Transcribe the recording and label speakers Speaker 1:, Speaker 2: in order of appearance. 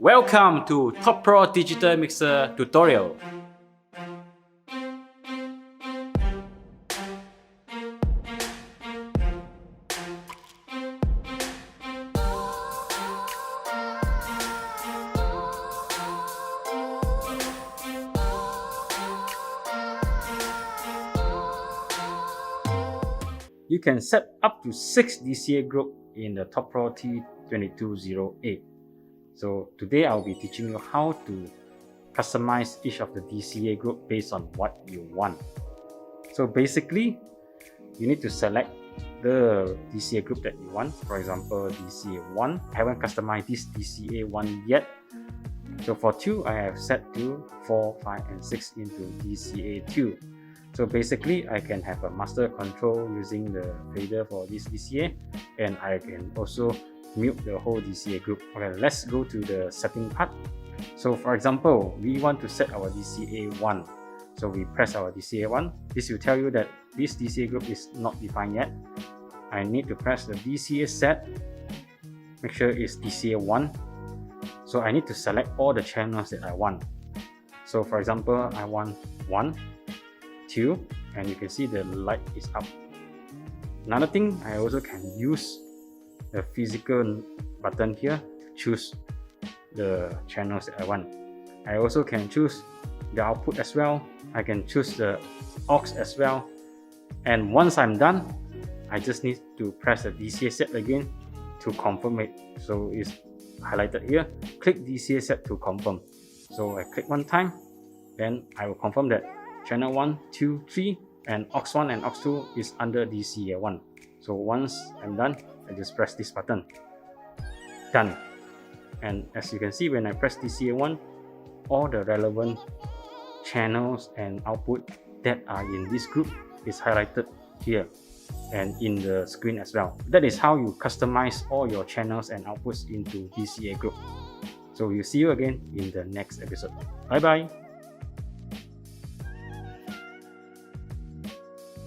Speaker 1: Welcome to Top Pro Digital Mixer tutorial. You can set up to 6 DCA group in the Top Pro T2208. So today I'll be teaching you how to customize each of the DCA group based on what you want. So basically, you need to select the DCA group that you want. For example, DCA1. I haven't customized this DCA1 yet. So for 2, I have set to 4, 5, and 6 into DCA2. So basically, I can have a master control using the fader for this DCA, and I can also mute the whole DCA group. Okay, let's go to the setting part. So for example, we want to set our DCA1. So we press our DCA1. This will tell you that this DCA group is not defined yet. I need to press the DCA set. Make sure it's DCA1. So I need to select all the channels that I want. So for example, I want 1, 2, and you can see the light is up. Another thing, I also can use the physical button here to choose the channels that I want. I also can choose the output as well. I can choose the aux as well. And once I'm done, I just need to press the DCA set again to confirm it. So it's highlighted here. Click DCA set to confirm. So I click one time, then I will confirm that channel 1, 2, 3 and aux 1 and aux 2 is under DCA1. So once I'm done, I just press this button. Done. And as you can see, when I press DCA1, all the relevant channels and output that are in this group is highlighted here and in the screen as well. That is how you customize all your channels and outputs into DCA group. So we'll see you again in the next episode. Bye bye.